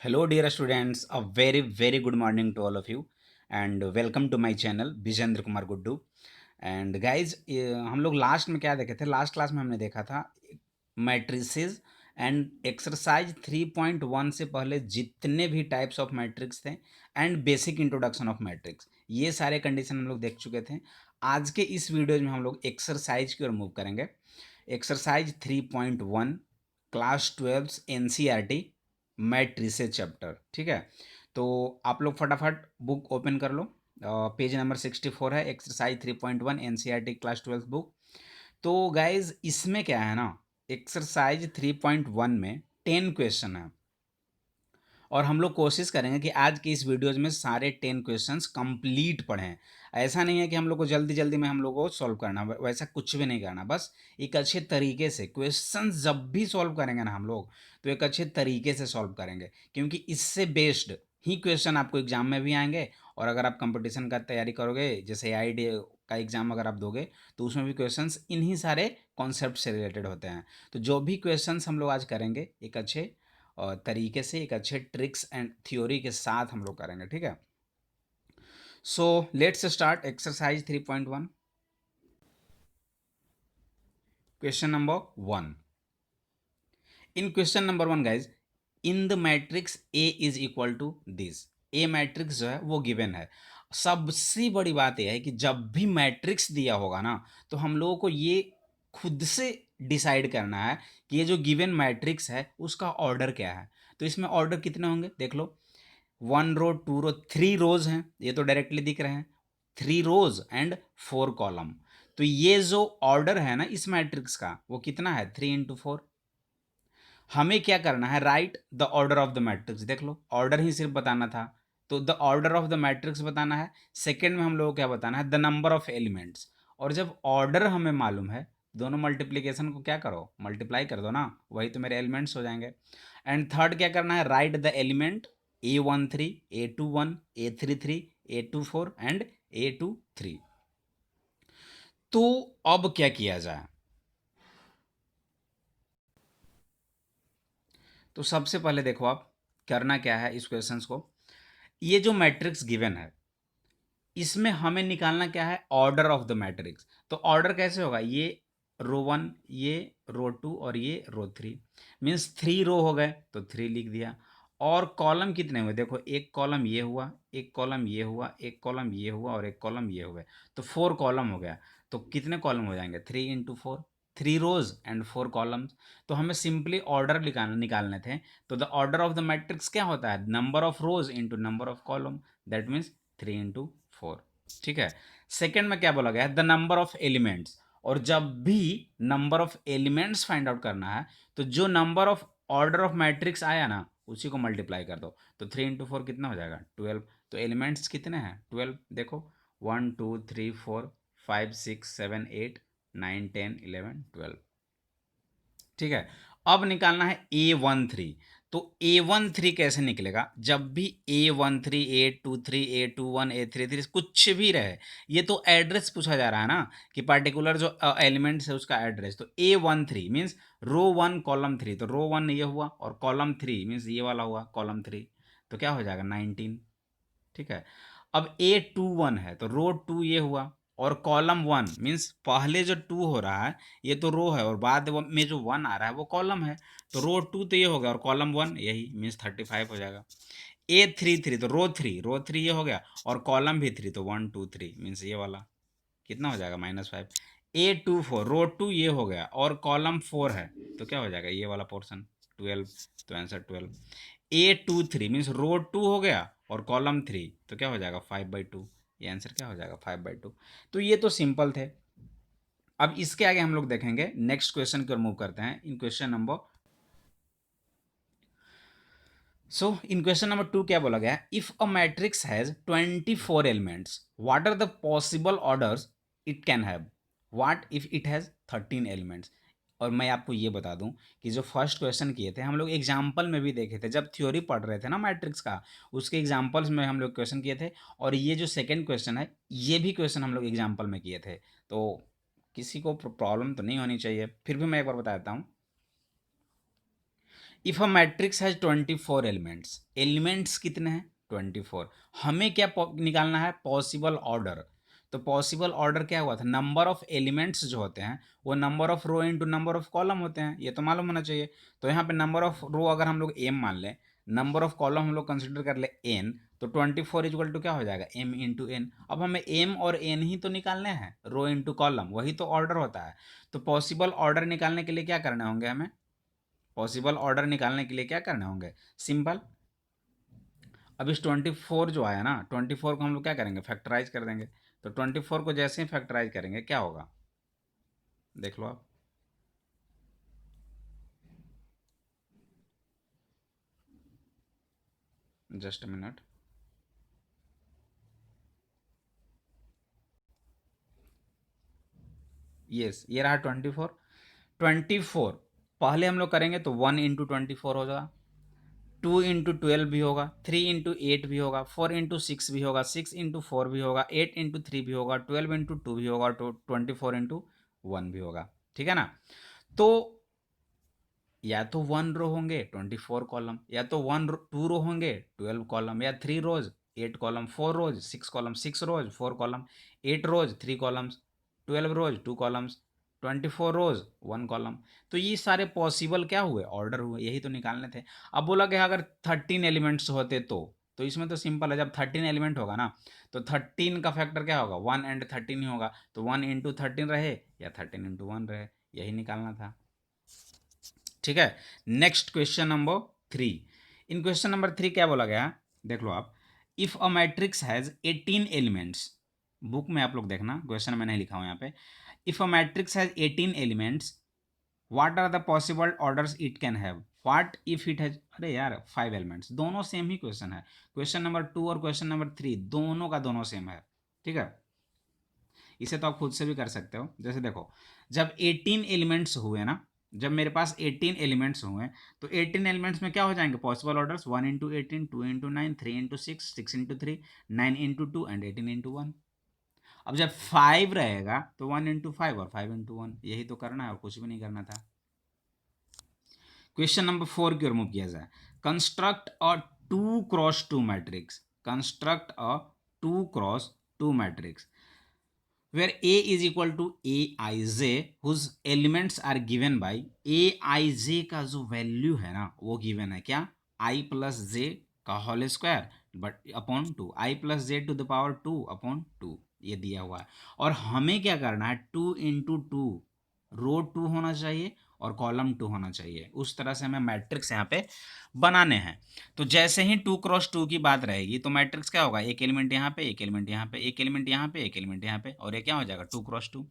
Hello, dear students. A very good morning to all of you, and welcome to my channel Vijendra Kumar Guddu. And guys हम लोग last में क्या देखे थे? Last class में हमने देखा था मैट्रिसेस एंड एक्सरसाइज 3.1 से पहले जितने भी टाइप्स ऑफ मैट्रिक्स थे and basic introduction of matrix, ये सारे कंडीशन हम लोग देख चुके थे. आज के इस वीडियो में हम लोग एक्सरसाइज की ओर मूव करेंगे. Exercise 3.1 class 12 NCERT matrices chapter. ठीक है, तो आप लोग फटाफट बुक ओपन कर लो. पेज नंबर 64 है, एक्सरसाइज 3.1 एनसीईआरटी क्लास 12 बुक. तो गाइज इसमें क्या है ना, एक्सरसाइज 3.1 में 10 क्वेश्चन है और हम लोग कोशिश करेंगे कि आज की इस वीडियोज में सारे 10 क्वेश्चंस कंप्लीट पढ़ें. ऐसा नहीं है कि हम लोग को जल्दी जल्दी में हम लोग को सॉल्व करना, वैसा कुछ भी नहीं करना. बस एक अच्छे तरीके से क्वेश्चंस जब भी सॉल्व करेंगे ना हम लोग, तो एक अच्छे तरीके से सॉल्व करेंगे, क्योंकि इससे बेस्ड ही क्वेश्चन आपको एग्जाम में भी आएंगे. और अगर आप कंपटीशन का तैयारी करोगे, जैसे AID का एग्जाम अगर आप दोगे, तो उसमें भी क्वेश्चंस इन्हीं सारे कॉन्सेप्ट से रिलेटेड होते हैं. तो जो भी क्वेश्चंस हम लोग आज करेंगे, एक अच्छे तरीके से, एक अच्छे ट्रिक्स एंड थ्योरी के साथ हम लोग करेंगे. ठीक है, so let's start exercise 3.1. Question number 1. In question number 1 guys, in the matrix A is equal to this. A matrix जो है वो गिवन है. सबसे बड़ी बात यह है कि जब भी मैट्रिक्स दिया होगा ना, तो हम लोगों को ये खुद से डिसाइड करना है कि ये जो गिवन मैट्रिक्स है उसका ऑर्डर क्या है. तो इसमें ऑर्डर कितने होंगे देख लो. 1 रो, 2 रो, 3 रोज हैं, ये तो डायरेक्टली दिख रहे हैं. 3 रोज एंड 4 कॉलम. तो ये जो ऑर्डर है ना इस मैट्रिक्स का, वो कितना है? 3 into 4. हमें क्या करना है? Right the order of the matrix. देख लो, ऑर्डर ही सिर्फ बताना था, तो the order of the matrix बताना है. सेकेंड में हम लोग को क्या बताना है? The number of elements. और जब ऑर्डर हमें मालूम है, दोनों मल्टीप्लीकेशन को क्या करो? मल्टीप्लाई कर दो ना, वही तो मेरे एलिमेंट्स हो जाएंगे. एंड थर्ड क्या करना है? Right the element A13, A21, A33, A24 and A23. तो अब क्या किया जाए? तो सबसे पहले देखो, आप करना क्या है इस क्वेश्चंस को. ये जो मैट्रिक्स गिवन है, इसमें हमें निकालना क्या है? Order of the matrix. तो ऑर्डर कैसे होगा? ये रो 1, ये रो 2 और ये रो 3. मीन्स 3 रो हो गए तो 3 लिख दिया. और कॉलम कितने हुए? देखो, एक कॉलम ये हुआ, एक कॉलम ये हुआ, एक कॉलम ये हुआ और एक कॉलम ये हुआ. तो 4 कॉलम हो गया. तो कितने कॉलम हो जाएंगे? 3 into 4. 3 rose and 4 columns. तो हमें सिंपली ऑर्डर निकालने थे. तो the order of the matrix क्या होता है? Number of rose into number of column. That means 3 into 4. ठीक है. सेकेंड में क्या बोला गया है? The number of elements. और जब भी number of elements find out करना है, तो जो number of order of matrix आया ना, उसी को मल्टीप्लाई कर दो. तो 3 into 4 कितना हो जाएगा? 12. तो एलिमेंट्स कितने हैं? 12. देखो, 1 2 3 4 5 6 7 8 9 10 11 12. ठीक है. अब निकालना है A13. तो A13 कैसे निकलेगा? जब भी A13, A23, A21, A33 कुछ भी रहे, ये तो एड्रेस पूछा जा रहा है ना, कि पर्टिकुलर जो एलिमेंट्स है उसका एड्रेस. तो A13 मीन्स रो 1 कॉलम 3. तो रो 1 ये हुआ और कॉलम 3 मीन्स ये वाला हुआ कॉलम 3. तो क्या हो जाएगा? 19. ठीक है. अब A21 है तो रो 2 ये हुआ और कॉलम 1 मीन्स पहले जो 2 हो रहा है ये तो रो है और बाद में जो 1 आ रहा है वो कॉलम है. तो रो 2 तो ये हो गया और कॉलम 1 यही मीन्स 35 हो जाएगा. A33 तो रो 3 ये हो गया और कॉलम भी 3. तो 1 2 3 मीन्स ये वाला कितना हो जाएगा? -5. A24 रो 2 ये हो गया और कॉलम 4 है, तो क्या हो जाएगा? ये वाला पोर्शन 12. तो आंसर 12. A23 मीन्स रो 2 हो गया और कॉलम 3, तो क्या हो जाएगा? 5/2. ये आंसर क्या हो जाएगा? 5/2. तो ये तो सिंपल थे. अब इसके आगे हम लोग देखेंगे, नेक्स्ट क्वेश्चन की ओर मूव करते हैं. In question number in question number 2 क्या बोला गया? If a matrix has 24 elements, what are the possible orders it can have? What if it has 13 elements? और मैं आपको ये बता दूं कि जो फर्स्ट क्वेश्चन किए थे हम लोग एग्जाम्पल में भी देखे थे, जब थ्योरी पढ़ रहे थे ना मैट्रिक्स का, उसके एग्जाम्पल्स में हम लोग क्वेश्चन किए थे. और ये जो सेकेंड क्वेश्चन है, ये भी क्वेश्चन हम लोग एग्जाम्पल में किए थे. तो किसी को प्रॉब्लम तो नहीं होनी चाहिए. फिर भी मैं एक बार बता देता हूँ. If a matrix has 24 elements, elements कितने हैं 24, हमें क्या निकालना है पॉसिबल ऑर्डर। तो पॉसिबल ऑर्डर क्या हुआ था, नंबर ऑफ एलिमेंट्स जो होते हैं वो number of row into number of column होते हैं, ये तो मालूम होना चाहिए। तो यहाँ पे नंबर ऑफ रो अगर हम लोग एम मान लें, नंबर ऑफ कॉलम हम लोग कंसिडर कर ले एन, तो 24 इक्वल टू क्या हो जाएगा एम इंटू एन। अब हमें एम और एन ही तो निकालने हैं, रो इंटू कॉलम, वही तो ऑर्डर होता है। तो पॉसिबल ऑर्डर निकालने के लिए क्या करने होंगे हमें, पॉसिबल ऑर्डर निकालने के लिए क्या करने होंगे, सिंपल। अब इस 24 जो आया ना, 24 को हम लोग क्या करेंगे फैक्टराइज कर देंगे। तो 24 को जैसे ही फैक्टराइज करेंगे क्या होगा, देख लो आप। Just a minute. यस, ये रहा 24। 24 पहले हम लोग करेंगे तो 1 इंटू 24 हो जाएगा, 2 इंटू 12 भी होगा, 3 इंटू 8 भी होगा, 4 इंटू 6 भी होगा, 6 इंटू 4 भी होगा, 8 इंटू 3 भी होगा, 12 इंटू 2 भी होगा, 24 इंटू 1 भी होगा। ठीक है ना। तो या तो 1 रो होंगे 24 कॉलम, या तो 2 रो होंगे 12 कॉलम, या 3 रोज 8 कॉलम, 4 रोज 6 कॉलम, 6 रोज 4 कॉलम, 8 रोज 3 कॉलम्स, 12 रोज 2 कॉलम्स, 24 रोज 1 कॉलम। तो ये सारे पॉसिबल क्या हुए, ऑर्डर हुए, यही तो निकालने थे। अब बोला कि अगर 13 एलिमेंट्स होते तो इसमें तो सिंपल है, जब 13 एलिमेंट होगा ना तो 13 का फैक्टर क्या होगा 1 एंड 13 ही होगा, तो 1 इंटू 13 रहे या 13 इंटू 1 रहे, यही निकालना था। ठीक है। Next question number 3। इन क्वेश्चन नंबर 3 क्या बोला गया, देख लो आप। If a matrix has 18 elements, book में आप लोग देखना, क्वेश्चन मैंने लिखा हूं यहाँ पे। If a matrix has 18 elements, what are the possible orders it can have, what if it has, अरे यार 5 एलिमेंट्स, दोनों सेम ही क्वेश्चन है। क्वेश्चन नंबर 2 और क्वेश्चन नंबर 3 दोनों का दोनों सेम है। ठीक है, इसे तो आप खुद से भी कर सकते हो। जैसे देखो, जब 18 एलिमेंट्स हुए ना, जब मेरे पास 18 एलिमेंट्स हुए, तो 18 एलिमेंट्स में क्या हो जाएंगे possible orders, 1 into 18, 2 into 9, 3 into 6, 6 into 3, 9 into 2 and 18 into 1। अब जब 5 रहेगा तो 1 इंटू 5 और 5 इंटू 1, यही तो करना है और कुछ भी नहीं करना था। क्वेश्चन नंबर 4 की ओर मूव किया जाए। Construct a 2 cross 2 matrix, construct a 2 cross 2 matrix where A is equal to Aij whose elements are given by Aij का जो वैल्यू है ना वो गिवन है क्या, I प्लस जे का whole square but upon 2, I plus J to the power 2 upon 2, ये दिया हुआ है। और हमें क्या करना है 2 इंटू 2, रो 2 होना चाहिए और कॉलम 2 होना चाहिए, उस तरह से हमें मैट्रिक्स यहाँ पे बनाने हैं। तो जैसे ही 2 क्रॉस 2 की बात रहेगी तो मैट्रिक्स क्या होगा, एक एलिमेंट यहाँ पे, एक एलिमेंट यहाँ पे, एक एलिमेंट यहाँ पे, एक एलिमेंट यहाँ पे, और ये क्या हो जाएगा 2 क्रॉस 2।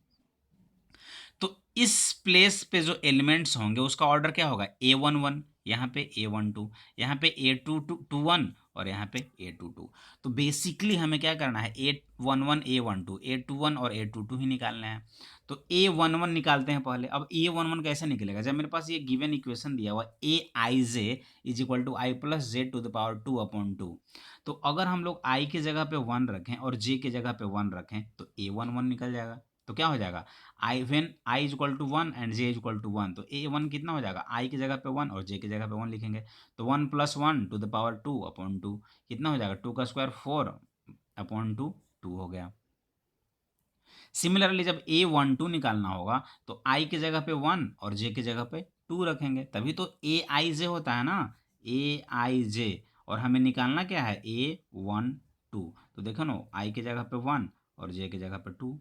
तो इस प्लेस पे जो एलिमेंट्स होंगे उसका ऑर्डर क्या होगा A11, यहाँ पे A12, यहाँ पे A21 और यहाँ पे A22। तो बेसिकली हमें क्या करना है A11 A12 A21 और A22 ही निकालना है। तो A11 निकालते हैं पहले। अब A11 कैसे निकलेगा, जब मेरे पास ये गिवन इक्वेशन दिया हुआ Aij is equal to I plus J to the power 2 upon 2। तो अगर हम लोग i की जगह पे 1 रखें और j की जगह पे 1 रखें तो A11 निकल जाएगा। तो क्या हो जाएगा I when I is equal to 1 and J is equal to 1, तो A1 कितना हो जाएगा, आई की जगह पे 1 और जे की जगह पे 1 लिखेंगे, तो 1 plus 1 to the power 2 upon 2 कितना हो जाएगा 2 का स्क्वायर 4 अपॉन 2, 2 हो गया। सिमिलरली जब A12 निकालना होगा तो i की जगह पे 1 और j की जगह पे 2 रखेंगे, तभी तो Aij होता है ना, Aij। और हमें निकालना क्या है A12, तो देखो ना i की जगह पे 1 और j की जगह पे 2।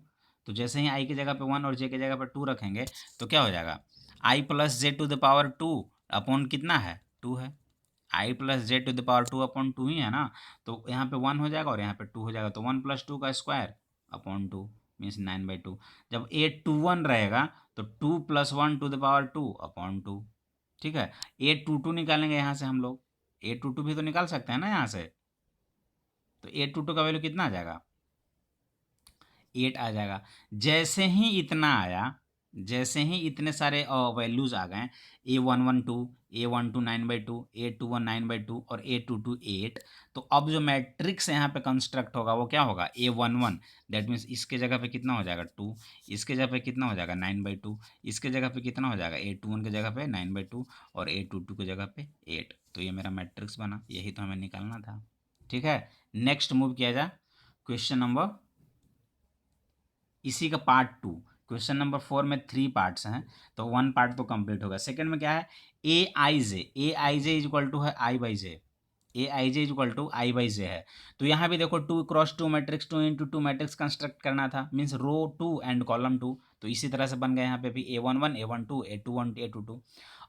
तो जैसे ही i की जगह पे 1 और j की जगह पे 2 रखेंगे तो क्या हो जाएगा i plus J to the power 2 upon कितना है 2 है, I plus J to the power 2 upon 2 ही है ना, तो यहाँ पे 1 हो जाएगा और यहाँ पे 2 हो जाएगा, तो 1 प्लस 2 का स्क्वायर अपॉन 2 मीन्स 9/2। जब A21 रहेगा तो 2 plus 1 to the power 2 upon 2। ठीक है, A22 निकालेंगे यहाँ से हम लोग, A22 भी तो निकाल सकते हैं ना यहाँ से, तो A22 का वैल्यू कितना आ जाएगा 8 आ जाएगा। जैसे ही इतना आया, जैसे ही इतने सारे वैल्यूज आ गए, A112, A12 9/2, A21 9/2 और A22 8, तो अब जो मैट्रिक्स यहाँ पे कंस्ट्रक्ट होगा वो क्या होगा, A11, दैट मीन्स इसके जगह पे कितना हो जाएगा 2, इसके जगह पे कितना हो जाएगा 9/2, इसके जगह पे कितना हो जाएगा A21 के जगह पे 9/2 और A22 के जगह पे 8। तो ये मेरा मैट्रिक्स बना, यही तो हमें निकालना था। ठीक है, नेक्स्ट मूव किया जाए क्वेश्चन नंबर, इसी का पार्ट 2। क्वेश्चन नंबर 4 में 3 पार्ट्स हैं, तो 1 पार्ट तो कंप्लीट होगा। सेकंड में क्या है, A I J is equal to है I by J, A I J is equal to I by J है। तो यहाँ भी देखो 2x2 matrix 2x2 matrix construct करना था, मीन्स रो 2 एंड कॉलम 2। तो इसी तरह से बन गया यहाँ पे भी A11 A12 A21 A22।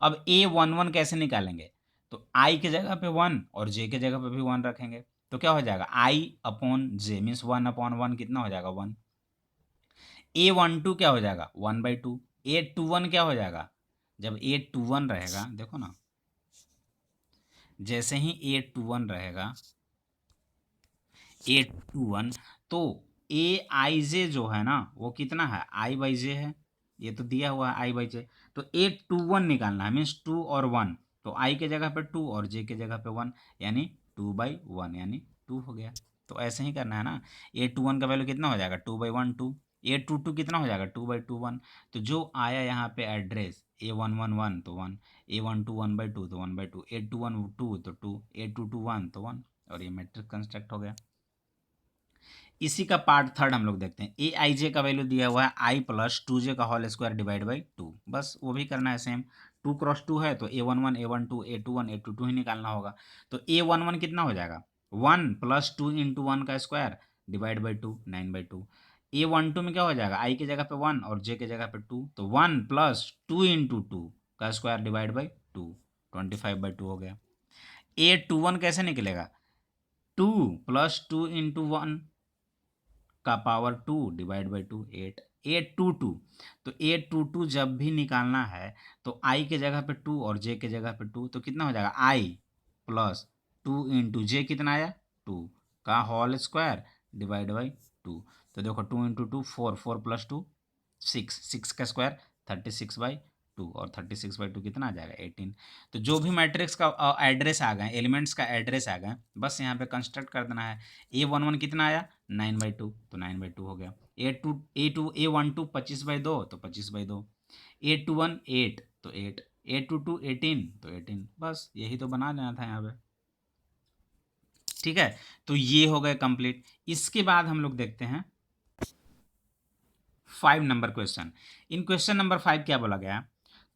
अब A11 कैसे निकालेंगे, तो आई के जगह पे 1 और जे के जगह पे भी 1 रखेंगे, तो क्या हो जाएगा आई अपॉन जे, मीन्स 1/1 कितना हो जाएगा 1। A12 क्या हो जाएगा 1/2। A21 क्या हो जाएगा, जब A21 रहेगा, देखो ना, जैसे ही A21 रहेगा, A21, तो A i j जो है ना वो कितना है I/J है, ये तो दिया हुआ है I/J। तो A21 निकालना है, मीन्स 2 और 1, तो I के जगह पे 2 और J के जगह पे 1, यानी 2/1 यानी 2 हो गया। तो ऐसे ही करना है ना, A21 का वैल्यू कितना हो जाएगा 2/1 2, A22 कितना हो जाएगा 2/2 1। तो जो आया यहाँ पे एड्रेस A111 तो 1, A12 1/2 तो 1/2, A21 2 तो 2, A22 1 तो 1, और ये मैट्रिक्स कंस्ट्रक्ट हो गया। इसी का पार्ट थर्ड हम लोग देखते हैं। ए आई जे का वैल्यू दिया हुआ है आई प्लस 2j का होल स्क्वायर डिवाइड बाई 2, बस वो भी करना है सेम। 2x2 है तो A11 A12 A21 A22 ही निकालना होगा। तो A11 कितना हो जाएगा 1 प्लस 2 इंटू 1 का स्क्वायर डिवाइड बाई 2 9/2। A12 में क्या हो जाएगा आई की जगह पे 1 और जे की जगह पे 2, तो 1 प्लस 2 इंटू 2 का स्क्वायर डिवाइड बाई 2 25/2 हो गया। A21 कैसे निकलेगा 2 प्लस 2 इंटू 1 का पावर 2 डिवाइड बाई 2 8, 822। तो 822 जब भी निकालना है तो आई के जगह पे 2 और जे के जगह पे 2, तो कितना हो जाएगा आई प्लस 2 इंटू जे कितना आया 2 का होल स्क्वायर डिवाइड बाई 2। तो देखो 2 इंटू 2 4, 4 प्लस 2 6, 6 का स्क्वायर 36/2, और 36/2 कितना आ जाएगा 18। तो जो भी मैट्रिक्स का एड्रेस आ गए, एलिमेंट्स का एड्रेस आ गए, बस यहाँ पे कंस्ट्रक्ट कर देना है। A11 कितना आया 9/2, तो 9/2 हो गया। A12 25/2 तो 25/2, A21 8 तो 8, A22 18 तो 18, बस यही तो बना लेना था यहाँ पे। ठीक है, तो ये हो गए कंप्लीट। इसके बाद हम लोग देखते हैं 5 नंबर क्वेश्चन। इन क्वेश्चन नंबर 5 क्या बोला गया,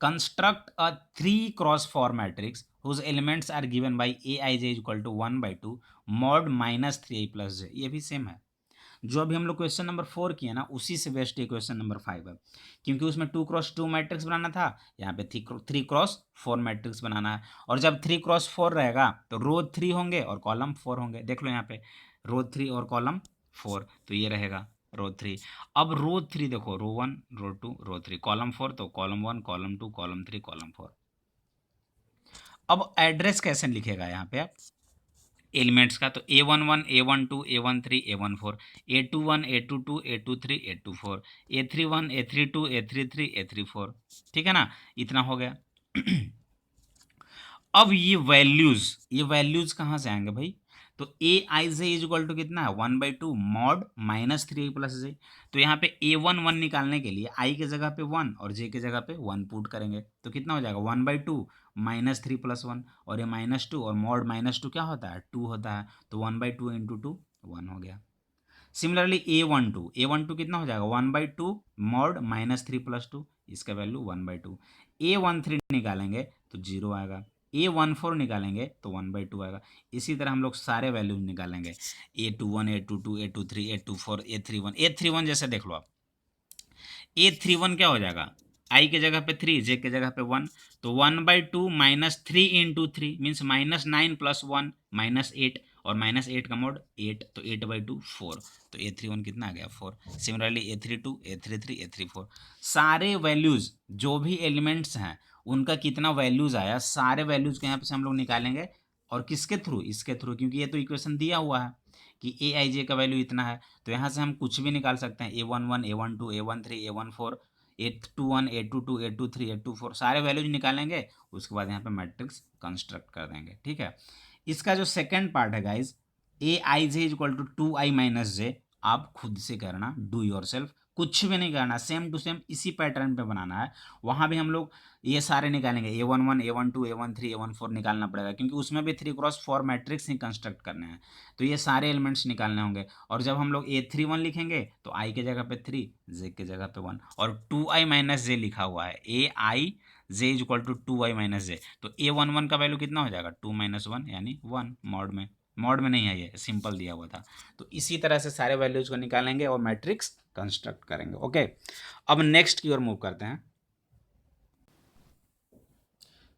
construct a 3x4 matrix whose elements are given by A i j equal to 1/2 mod -3i + j। ये भी सेम है, जो अभी हम लोग क्वेश्चन नंबर 4 किए ना उसी से बेस्ट ये क्वेश्चन नंबर 5 है, क्योंकि उसमें 2x2 मैट्रिक्स बनाना था, यहाँ पे 3x4 मैट्रिक्स बनाना है। और जब 3x4 रहेगा तो रो 3 होंगे और कॉलम 4 होंगे, देख लो यहाँ पे रो 3 और कॉलम 4, तो ये रहेगा रो 3। अब रो 3 देखो, रो 1 रो 2 रो 3, कॉलम 4 तो कॉलम 1 कॉलम 2 कॉलम 3 कॉलम 4। अब एड्रेस कैसे लिखेगा यहाँ पे आप एलिमेंट्स का, तो A11 A12 A13 A14, A21 A22 A23 A24, A31 A32 A33 A34, ठीक है ना, इतना हो गया। अब ये वैल्यूज कहाँ से आएंगे भाई, तो A i j is equal to कितना है 1/2 मॉड -3i + j। तो यहाँ पे A11 निकालने के लिए i के जगह पे 1 और j के जगह पे 1 पुट करेंगे, तो कितना हो जाएगा 1/2 -3 + 1, और ये -2 और मॉड -2 क्या होता है 2 होता है, तो 1/2 इंटू 2 1 हो गया। सिमिलरली A12 कितना हो जाएगा 1/2 मॉड -3 + 2, इसका वैल्यू 1/2। A13 निकालेंगे तो 0 आएगा, A14 निकालेंगे तो 1/2 आएगा। इसी तरह हम लोग सारे वैल्यूज निकालेंगे, A21 A22 A23 A24 A31 जैसे देख लो आप, A31 क्या हो जाएगा आई के जगह पे 3 जे के जगह पे 1, तो 1/2 -3 इंटू 3 मीन्स -9 + 1 -8, और -8 का मोड 8, तो 8/2 4, तो A31 कितना आ गया 4। सिमिलरली A32 A33 A34, सारे वैल्यूज जो भी एलिमेंट्स हैं उनका कितना वैल्यूज आया, सारे वैल्यूज को यहाँ पे से हम लोग निकालेंगे, और किसके थ्रू, इसके थ्रू, क्योंकि ये तो इक्वेशन दिया हुआ है कि A i j का वैल्यू इतना है, तो यहाँ से हम कुछ भी निकाल सकते हैं A11 A12 A13 A14 A21 A22 A23 A24 सारे वैल्यूज निकालेंगे, उसके बाद यहाँ पे मैट्रिक्स कंस्ट्रक्ट कर देंगे। ठीक है, इसका जो सेकेंड पार्ट है guys, A I J equal to 2i-j, आप खुद से करना, डू योर सेल्फ, कुछ भी नहीं करना, सेम टू सेम इसी पैटर्न पे बनाना है। वहाँ भी हम लोग ये सारे निकालेंगे, A11 A12 A13 A14 निकालना पड़ेगा, क्योंकि उसमें भी 3x4 मैट्रिक्स ही कंस्ट्रक्ट करने हैं, तो ये सारे एलिमेंट्स निकालने होंगे। और जब हम लोग A31 लिखेंगे तो i के जगह पे 3, j के जगह पे 1, और 2i-j लिखा हुआ है, A i j equal to 2i-j, तो A11 का वैल्यू कितना हो जाएगा, 2 - 1 यानी 1, मॉड में नहीं है, ये सिंपल दिया हुआ था। तो इसी तरह से सारे वैल्यूज को निकालेंगे और मैट्रिक्स कंस्ट्रक्ट करेंगे। ओके, अब नेक्स्ट की ओर मूव करते हैं।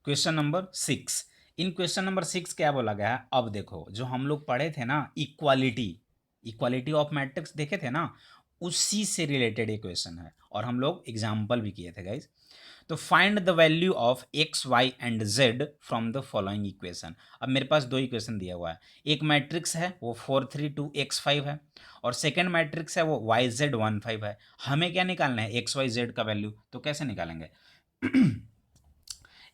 Question number 6। इन क्वेश्चन नंबर 6 क्या बोला गया है, अब देखो, जो हम लोग पढ़े थे ना, इक्वालिटी ऑफ मैट्रिक्स देखे थे ना, उसी से रिलेटेड ये क्वेश्चन है, और हम लोग एग्जाम्पल भी किए थे गाइज। तो find the value of X Y and Z from the following equation. अब मेरे पास दो इक्वेशन दिया हुआ है, एक मैट्रिक्स है वो 432x5 है, और सेकेंड मैट्रिक्स है वो yz15 है। हमें क्या निकालना है, एक्स वाई जेड का वैल्यू, तो कैसे निकालेंगे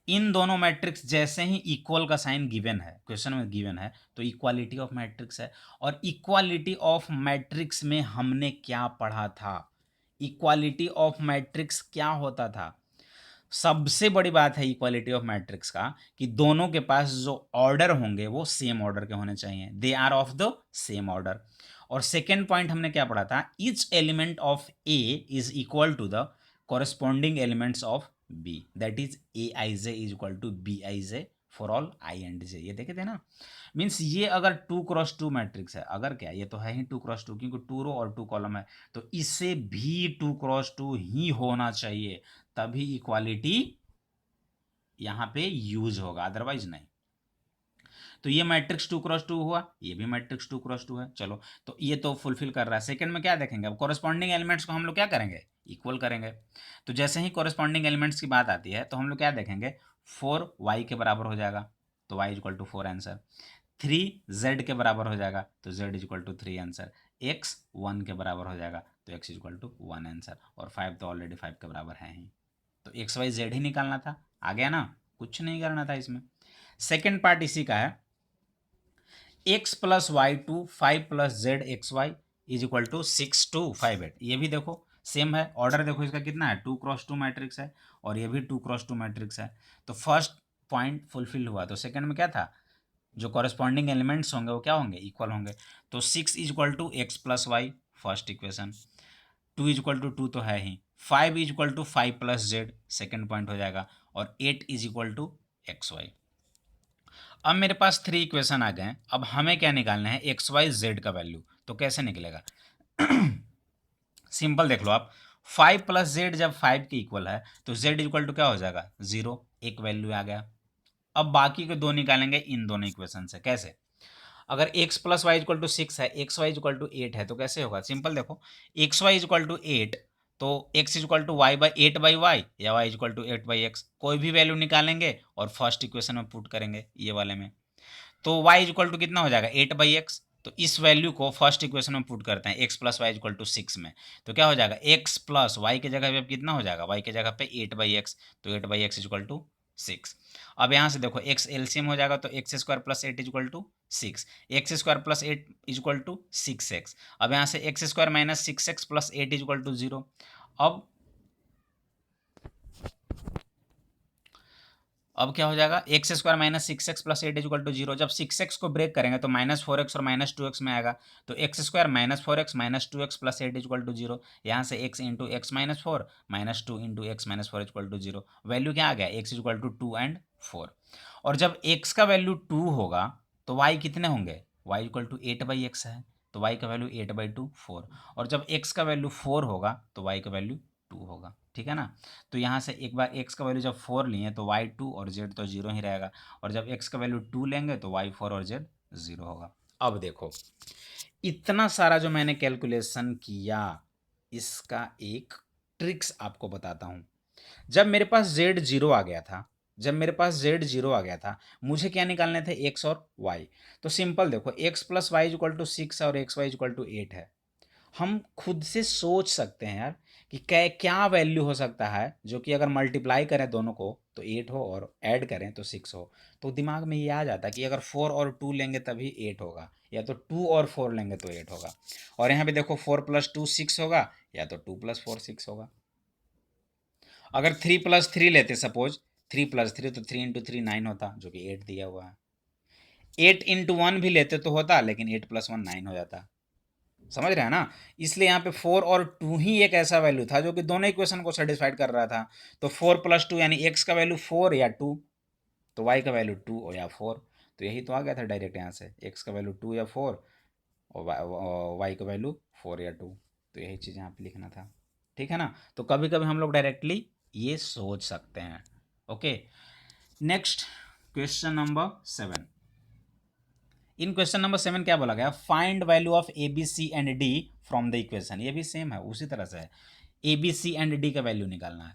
इन दोनों मैट्रिक्स जैसे ही इक्वल का साइन गिवन है, क्वेश्चन में गिवन है, तो इक्वालिटी ऑफ मैट्रिक्स है। और इक्वालिटी ऑफ मैट्रिक्स में हमने क्या पढ़ा था, इक्वालिटी ऑफ मैट्रिक्स क्या होता था, सबसे बड़ी बात है इक्वालिटी ऑफ मैट्रिक्स का कि दोनों के पास जो ऑर्डर होंगे वो सेम ऑर्डर के होने चाहिए, they are of the same order. और सेकेंड पॉइंट हमने क्या पढ़ा था, each element of A is equal to the corresponding elements of B, that is Aij is equal to Bij for all I and j। ये देखे थे ना, means ये अगर 2x2 मैट्रिक्स है, अगर क्या, ये तो है ही 2x2, क्योंकि 2 रो और 2 कॉलम है, तो इसे भी 2x2 ही होना चाहिए, तभी इक्वालिटी यहाँ पे यूज होगा, अदरवाइज नहीं। तो ये मैट्रिक्स 2x2 हुआ, ये भी मैट्रिक्स 2x2 है, चलो, तो ये तो फुलफिल कर रहा है। सेकंड में क्या देखेंगे, अब कॉरेस्पॉन्डिंग एलिमेंट्स को हम लोग क्या करेंगे, इक्वल करेंगे। तो जैसे ही कॉरेस्पॉन्डिंग एलिमेंट्स की बात आती है तो हम लोग क्या देखेंगे, 4y के बराबर हो जाएगा, तो y equal to 4 answer, 3z के बराबर हो जाएगा, तो z equal to 3 answer, x 1 के बराबर हो जाएगा, तो x इक्वल टू 1 आंसर, और 5 तो ऑलरेडी 5 के बराबर है ही, तो एक्स वाई जेड ही निकालना था, आ गया ना, कुछ नहीं करना था इसमें। सेकेंड पार्ट इसी का है, x plus Y to 5 plus Z X Y is equal to 6258। ये भी देखो सेम है, ऑर्डर देखो इसका कितना है, 2x2 मैट्रिक्स है, और ये भी 2x2 मैट्रिक्स है। तो फर्स्ट पॉइंट फुलफिल हुआ, तो सेकंड में क्या था, जो कॉरेस्पॉन्डिंग एलिमेंट्स होंगे वो क्या होंगे, इक्वल होंगे। तो 6 is equal to X plus Y, first equation, 2 is equal to 2 तो है ही, 5 is equal to 5 plus Z, second point हो जाएगा, और 8 is equal to X Y. अब मेरे पास 3 इक्वेशन आ गए हैं, अब हमें क्या निकालना है, एक्स वाई जेड का वैल्यू, तो कैसे निकलेगा सिंपल देख लो आप, 5 प्लस जेड जब 5 के इक्वल है तो जेड इक्वल टू क्या हो जाएगा, 0, एक वैल्यू आ गया। अब बाकी के दो निकालेंगे इन दोनों इक्वेशन से, कैसे, अगर x plus Y equal to 6 है, एक्स वाई इक्वल टू 8 है, तो कैसे होगा, सिंपल देखो, एक्स वाई इक्वल टू 8, तो x equal to Y by 8 by Y, या y equal to 8 by X, कोई भी वैल्यू निकालेंगे और फर्स्ट इक्वेशन में पुट करेंगे, ये वाले में, तो y इक्वल टू कितना हो जाएगा, 8 बाई एक्स, तो इस वैल्यू को फर्स्ट इक्वेशन में पुट करते हैं, x plus Y equal to 6 में, तो क्या हो जाएगा, x प्लस वाई के जगह पे कितना हो जाएगा, y के जगह पे 8 बाई एक्स, तो 8 बाई एक्स इक्वल टू 6। अब यहाँ से देखो x एलसीएम हो जाएगा, तो X square plus 8 equal to 6, X square plus 8 equal to 6x। अब यहाँ से X square minus 6x plus 8 equal to 0। अब क्या हो जाएगा, X square minus 6x plus 8 equal to 0। जब 6x को ब्रेक करेंगे तो माइनस 4x और माइनस 2x में आएगा, तो X square minus 4x minus 2x plus 8 equal to 0। यहाँ से x into X minus 4 minus 2 into X minus 4 equal to 0। Value क्या आ गया, x इक्वल टू 2 एंड 4। और जब x का वैल्यू 2 होगा तो y कितने होंगे, y equal to 8 by X है, तो y का वैल्यू 8 बाई 2 4। और जब x का वैल्यू 4 होगा तो y का वैल्यू 2 होगा, ठीक है ना। तो यहाँ से एक बार x का वैल्यू जब 4 लिए तो y 2 और z तो 0 ही रहेगा, और जब x का वैल्यू 2 लेंगे तो y 4 और z 0 होगा। अब देखो इतना सारा जो मैंने कैलकुलेशन किया, इसका एक ट्रिक्स आपको बताता हूँ। जब मेरे पास z 0 आ गया था, मुझे क्या निकालने थे, x और y। तो सिंपल देखो, x plus Y equal to 6 और एक्स वाई इक्वल टू 8 है, हम खुद से सोच सकते हैं यार कि क्या क्या वैल्यू हो सकता है जो कि अगर मल्टीप्लाई करें दोनों को तो 8 हो और ऐड करें तो 6 हो। तो दिमाग में ये आ जाता है कि अगर 4 और 2 लेंगे तभी 8 होगा, या तो 2 और 4 लेंगे तो 8 होगा। और यहाँ पे देखो 4 + 2 6 होगा, या तो 2 + 4 6 होगा। अगर 3 + 3 लेते सपोज, 3 + 3 तो 3 × 3 9 होता, जो कि 8 दिया हुआ है। 8 × 1 भी लेते तो होता, लेकिन 8 + 1 9 हो जाता। समझ रहे हैं ना? इसलिए यहाँ पे 4 और 2 ही एक ऐसा वैल्यू था जो कि दोनों इक्वेशन को सेटिस्फाइड कर रहा था। तो 4 + 2 यानी x का वैल्यू 4 या 2, तो y का वैल्यू 2 या 4। तो यही तो आ गया था डायरेक्ट यहाँ से, x का वैल्यू 2 या 4 और y का वैल्यू 4 या 2। तो यही चीज़ यहाँ पे लिखना था। ठीक है ना? तो कभी कभी हम लोग डायरेक्टली ये सोच सकते हैं। Okay, next question number 7। In question number 7 क्या बोला गया? Find value of A B C and D from the equation. ये भी सेम है, उसी तरह से है। A B C and D का वैल्यू निकालना है।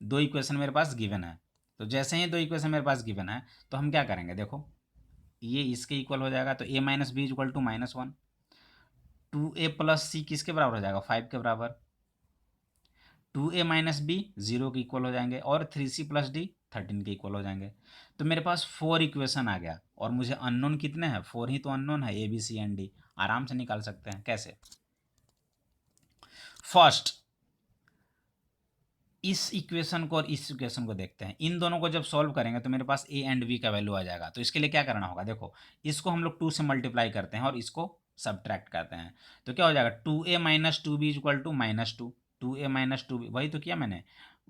दो इक्वेशन मेरे पास गिवन है, तो जैसे ही दो इक्वेशन मेरे पास गिवन है तो हम क्या करेंगे? देखो, ये इसके इक्वल हो जाएगा, तो a - b = -1। 2a + c किसके बराबर हो जाएगा? 5 के बराबर। 2a - b 0 के इक्वल हो जाएंगे, और 3c + d 13 के इक्वल हो जाएंगे। तो मेरे पास 4 इक्वेशन आ गया, और मुझे अननोन कितने हैं? 4 ही तो अननोन है, A B C and D. आराम से निकाल सकते हैं। कैसे? फर्स्ट इस इक्वेशन को और इस इक्वेशन को देखते हैं। इन दोनों को जब सॉल्व करेंगे तो मेरे पास ए एंड बी का वैल्यू आ जाएगा। तो इसके लिए क्या करना होगा? देखो, इसको हम लोग 2 से मल्टीप्लाई करते हैं और इसको सब्ट्रैक्ट करते हैं। तो क्या हो जाएगा? 2a - 2b = -2। 2a - 2b, वही तो किया मैंने।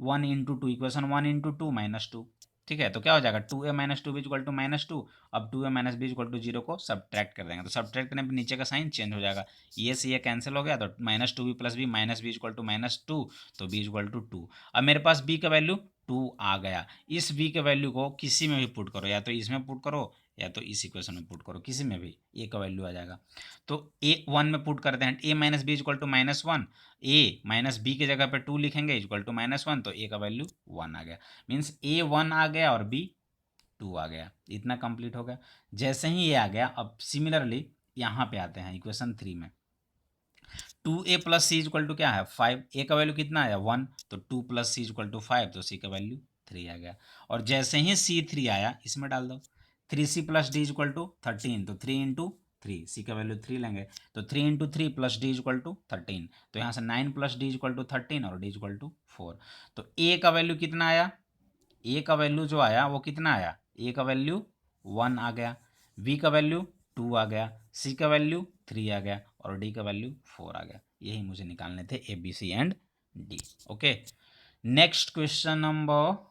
1 × 2, इक्वेशन 1 × 2 -2। ठीक है, तो क्या हो जाएगा? 2a - 2b = -2। अब 2a - b = 0 को सब्ट्रैक्ट कर देंगे, तो सब्ट्रैक्ट करने पर नीचे का साइन चेंज हो जाएगा। ये से ये कैंसिल हो गया, तो -2b + b -b = -2, तो b = 2। अब मेरे पास b का वैल्यू 2 आ गया। इस b के वैल्यू को किसी में भी पुट करो, या तो इसमें पुट करो या तो इस इक्वेशन में पुट करो, किसी में भी a का वैल्यू आ जाएगा। तो a 1 में पुट करते हैं, a - b = -1। a - b की जगह पे 2 लिखेंगे = -1, तो a का वैल्यू 1 आ गया। मीन्स a 1 आ गया और b 2 आ गया। इतना कंप्लीट हो गया। जैसे ही ये आ गया, अब सिमिलरली यहाँ पे आते हैं इक्वेशन 3 में। 2a + c = क्या है? 5। a का वैल्यू कितना आया? 1। तो 2 + c = 5, तो c का वैल्यू 3 आ गया। और जैसे ही c3 आया, इसमें डाल दो। 3c + d = 13, तो 3 × 3, c का वैल्यू 3 लेंगे, तो 3 × 3 + d = 13। तो यहाँ से 9 + d = 13 और d = 4। तो a का वैल्यू कितना आया? a का वैल्यू जो आया वो कितना आया? a का वैल्यू 1 आ गया, b का वैल्यू 2 आ गया, c का वैल्यू 3 आ गया, और d का वैल्यू 4 आ गया। यही मुझे निकालने थे A B C and D. Okay, next question number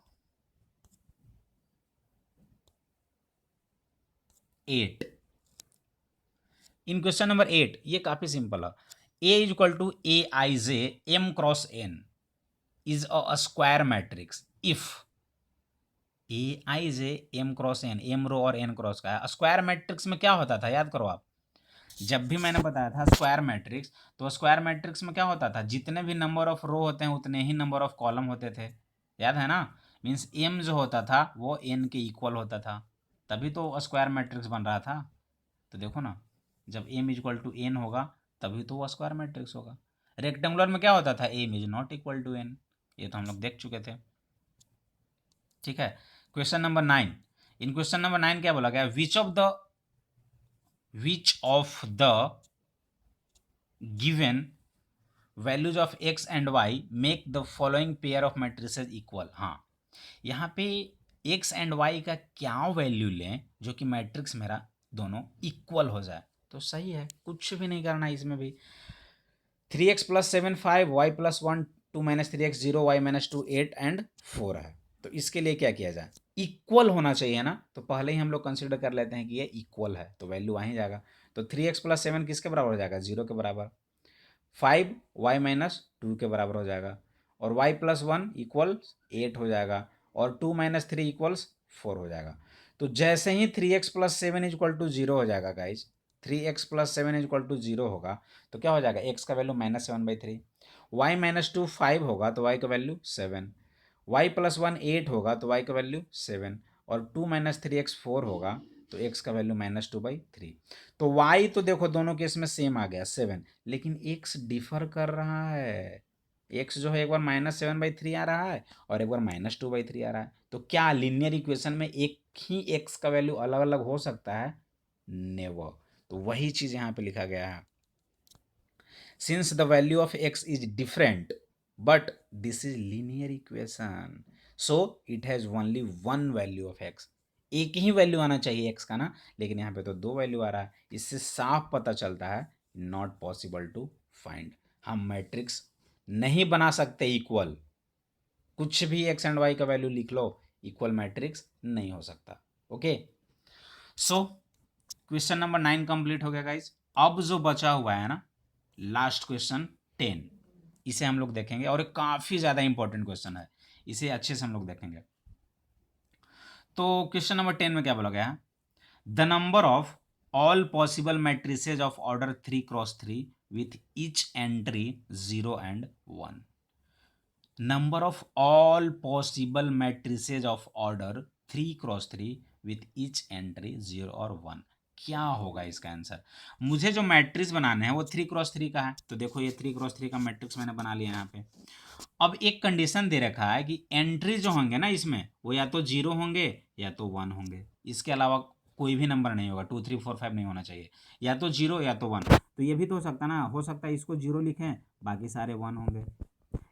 8। In question number 8 ये काफी सिंपल है। a = aij m × n is a square matrix if aij m × n, m रो और n क्रॉस का है। स्क्वायर मैट्रिक्स में क्या होता था? याद करो आप, जब भी मैंने बताया था स्क्वायर मैट्रिक्स, तो स्क्वायर मैट्रिक्स में क्या होता था? जितने भी नंबर ऑफ रो होते हैं उतने ही नंबर ऑफ कॉलम होते थे। याद है ना? मीन्स m जो होता था वो n के इक्वल होता था, तभी तो स्क्वायर मैट्रिक्स बन रहा था। तो देखो ना, जब m = n होगा तभी तो वो स्क्वायर मैट्रिक्स होगा। रेक्टेंगुलर में क्या होता था? m ≠ n। ये तो हम लोग देख चुके थे। ठीक है, क्वेश्चन नंबर 9। इन क्वेश्चन नंबर 9 क्या बोला गया? Which of the given values of x and y make the following pair of matrices equal. हाँ, यहाँ पे x एंड y का क्या वैल्यू लें जो कि मैट्रिक्स मेरा दोनों इक्वल हो जाए? तो सही है, कुछ भी नहीं करना है इसमें भी। 3x + 7 5, y + 1 2 - 3x 0, y - 2 8 and 4 है। तो इसके लिए क्या किया जाए? इक्वल होना चाहिए ना, तो पहले ही हम लोग कंसिडर कर लेते हैं कि ये इक्वल है, तो वैल्यू वहीं जाएगा। तो 3x + 7 किसके बराबर हो जाएगा? 0 के बराबर। 5 y - 2 के बराबर हो जाएगा, और y + 1 = 8 हो जाएगा, और 2 - 3 = 4 हो जाएगा। तो जैसे ही 3x + 7 = 0 हो जाएगा गाइज, 3x + 7 = 0 होगा, तो क्या हो जाएगा? x का वैल्यू -7/3। y - 2 5 होगा तो y का वैल्यू 7। y + 1 8 होगा तो y का वैल्यू 7, और 2 - 3x 4 होगा तो x का वैल्यू -2/3। तो y तो देखो दोनों केस में सेम आ गया 7, लेकिन x डिफर कर रहा है। x जो है एक बार -7/3 आ रहा है और एक बार -2/3 आ रहा है। तो क्या लीनियर इक्वेशन में एक ही x का वैल्यू अलग अलग हो सकता है? नेवर। तो वही चीज यहाँ पे लिखा गया है, since the value of x is different but this is linear equation so it has only one value of x। एक ही वैल्यू आना चाहिए x का ना, लेकिन यहाँ पे तो दो वैल्यू आ रहा है। इससे साफ पता चलता है नॉट पॉसिबल टू फाइंड। हम मैट्रिक्स नहीं बना सकते इक्वल, कुछ भी x एंड y का वैल्यू लिख लो, इक्वल मैट्रिक्स नहीं हो सकता। Okay, so question number 9 complete हो गया गाइज। अब जो बचा हुआ है ना लास्ट क्वेश्चन 10, इसे हम लोग देखेंगे और काफी ज्यादा इंपॉर्टेंट क्वेश्चन है, इसे अच्छे से हम लोग देखेंगे। तो क्वेश्चन नंबर 10 में क्या बोला गया है? The number of all possible matrices of order 3x3 with each entry 0 and 1। Number of all possible matrices of order 3x3 with each entry 0 और 1। क्या होगा इसका आंसर? मुझे जो मैट्रिक्स बनाने हैं वो 3x3 का है, तो देखो ये 3x3 का मैट्रिक्स मैंने बना लिया यहाँ पे। अब एक कंडीशन दे रखा है कि एंट्री जो होंगे ना इसमें वो या तो 0 होंगे या तो 1 होंगे, इसके अलावा कोई भी नंबर नहीं होगा, 2 3 4 5 नहीं होना चाहिए, या तो 0 या तो 1। तो ये भी तो हो सकता ना, हो सकता है इसको 0 लिखें बाकी सारे 1 होंगे,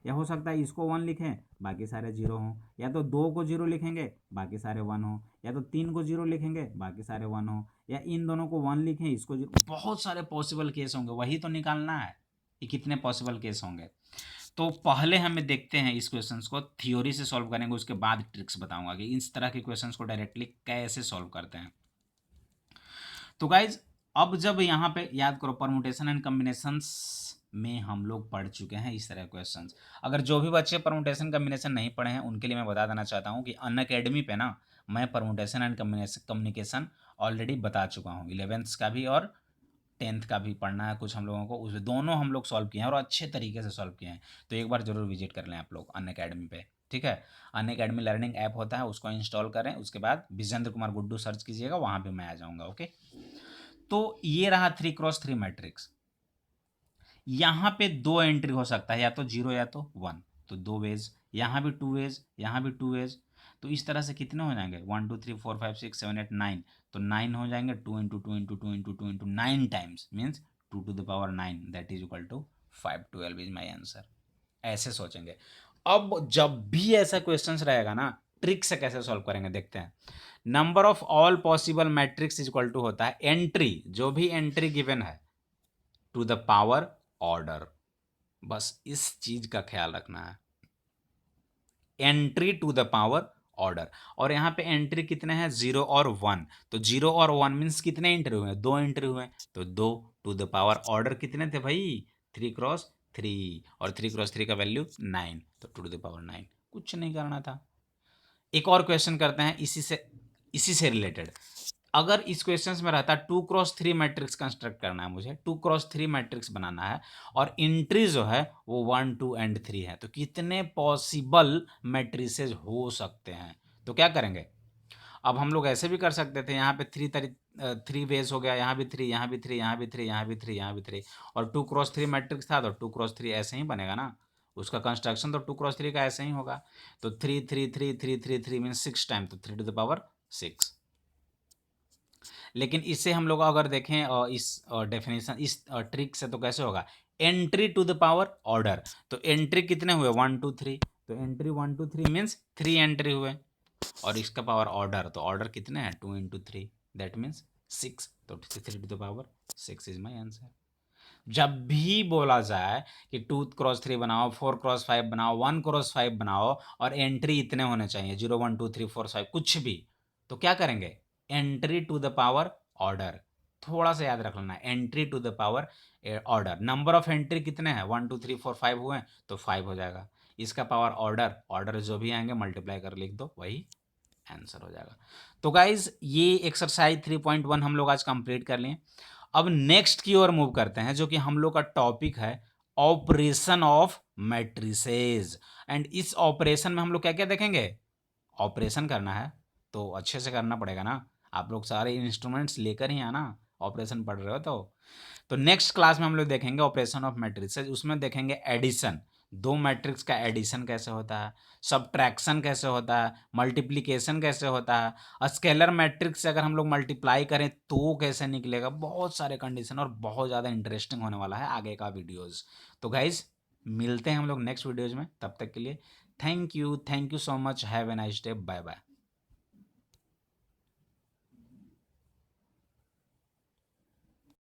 या हो सकता है इसको 1 लिखें बाकी सारे 0 हों, या तो 2 को 0 लिखेंगे बाकी सारे 1 हों, या तो 3 को 0 लिखेंगे बाकी सारे 1 हों, या इन दोनों को 1 लिखें इसको 0। बहुत सारे पॉसिबल केस होंगे, वही तो निकालना है कि कितने पॉसिबल केस होंगे। तो पहले हमें देखते हैं इस क्वेश्चंस को थ्योरी से सॉल्व करेंगे, उसके बाद ट्रिक्स बताऊंगा कि इस तरह के क्वेश्चंस को डायरेक्टली कैसे सॉल्व करते हैं। तो गाइज अब जब यहाँ पे याद करो परमुटेशन एंड कॉम्बिनेशंस में हम लोग पढ़ चुके हैं इस तरह क्वेश्चंस। अगर जो भी बच्चे परमुटेशन कॉम्बिनेशन नहीं पढ़े हैं उनके लिए मैं बता देना चाहता हूँ कि अनअकैडमी पे ना मैं परमुटेशन एंड कम्युनिकेशन ऑलरेडी बता चुका हूँ, 11th का भी और 10th का भी पढ़ना है कुछ हम लोगों को, उस दोनों हम लोग सॉल्व किए हैं और अच्छे तरीके से सॉल्व किए हैं। तो एक बार जरूर विजिट कर लें आप लोग अनअकैडमी पे, ठीक है। अनअकैडमी लर्निंग ऐप होता है, उसको इंस्टॉल करें, उसके बाद विजेंद्र कुमार गुड्डू सर्च कीजिएगा, वहाँ पे मैं आ जाऊँगा। ओके, तो ये रहा 3x3 मैट्रिक्स। यहाँ पे दो एंट्री हो सकता है, या तो 0 या तो 1, तो दो वेज, यहाँ भी 2 वेज, यहाँ भी 2 वेज। तो इस तरह से कितने हो जाएंगे 1 2 3 4 5 6 7 8 9, तो 9 हो जाएंगे। 2 into 2 into 2 into 2 into 9 times means 2 to the power 9 that is equal to 512 is my answer. ऐसे सोचेंगे। अब जब भी ऐसा क्वेश्चन रहेगा ना, ट्रिक से कैसे सॉल्व करेंगे देखते हैं। Number of all possible matrix is equal to होता है एंट्री, जो भी एंट्री गिवन है, टू द पावर ऑर्डर। बस इस चीज का ख्याल रखना है, entry to the power order. और यहाँ पे एंट्री कितने हैं 0 और 1, तो 0 और 1 मीन्स कितने एंट्री हुए? 2 एंट्री हुए, तो 2 टू द पावर ऑर्डर कितने थे भाई? 3x3, और 3x3 का वैल्यू 9, तो 2 टू द पावर 9। कुछ नहीं करना था। एक और क्वेश्चन करते हैं इसी से रिलेटेड। अगर इस क्वेश्चन में रहता 2x3 मैट्रिक्स कंस्ट्रक्ट करना है, मुझे 2x3 मैट्रिक्स बनाना है और एंट्री जो है वो 1 2 एंड 3 है, तो कितने पॉसिबल मैट्रिसेज हो सकते हैं? तो क्या करेंगे, अब हम लोग ऐसे भी कर सकते थे, यहाँ पे 3 वेज हो गया, यहाँ भी 3, यहाँ भी 3, यहाँ भी 3, यहाँ भी 3, यहाँ भी 3, और 2x3 मैट्रिक्स था तो 2x3 ऐसे ही बनेगा ना, उसका कंस्ट्रक्शन तो 2x3 का ऐसे ही होगा। तो 3 3 3 3 3 3 मीन 6 टाइम, तो 3 टू द पावर 6। लेकिन इससे हम लोग अगर देखें इस डेफिनेशन, इस ट्रिक से, तो कैसे होगा entry to the power order. तो एंट्री कितने हुए 1 2 3, तो एंट्री 1 2 3 मीन्स 3 एंट्री हुए, और इसका पावर ऑर्डर, तो ऑर्डर कितने हैं 2 इंटू 3 दैट मीन्स 6, तो 3 to the power 6 is my answer. जब भी बोला जाए कि 2x3 बनाओ, 4x5 बनाओ, 1x5 बनाओ और एंट्री इतने होने चाहिए 0 1 2 3 4 5 कुछ भी, तो क्या करेंगे entry to the power order. थोड़ा सा याद रख लेना, entry to the power order. Number of entry कितने हैं 1 2 3 4 5 हुए, तो 5 हो जाएगा। इसका पावर ऑर्डर, ऑर्डर जो भी आएंगे मल्टीप्लाई कर लिख दो, वही आंसर हो जाएगा। तो गाइज ये एक्सरसाइज 3.1 हम लोग आज कंप्लीट कर लिए। अब नेक्स्ट की ओर मूव करते हैं, जो कि हम लोग का टॉपिक है ऑपरेशन ऑफ मैट्रिसेस। एंड इस ऑपरेशन में हम लोग क्या क्या देखेंगे, ऑपरेशन करना है तो अच्छे से करना पड़ेगा ना। आप लोग सारे इंस्ट्रूमेंट्स लेकर ही आना, ऑपरेशन पढ़ रहे हो तो नेक्स्ट क्लास में हम लोग देखेंगे ऑपरेशन ऑफ मैट्रिक्स, उसमें देखेंगे एडिशन, दो मैट्रिक्स का एडिशन कैसे होता है, सब्ट्रैक्शन कैसे होता है, मल्टीप्लिकेशन कैसे होता है, स्केलर मैट्रिक्स से अगर हम लोग मल्टीप्लाई करें तो कैसे निकलेगा, बहुत सारे कंडीशन और बहुत ज़्यादा इंटरेस्टिंग होने वाला है आगे का वीडियोज़। तो गाइज मिलते हैं हम लोग नेक्स्ट वीडियोज़ में, तब तक के लिए thank you so much, have a nice day, bye bye.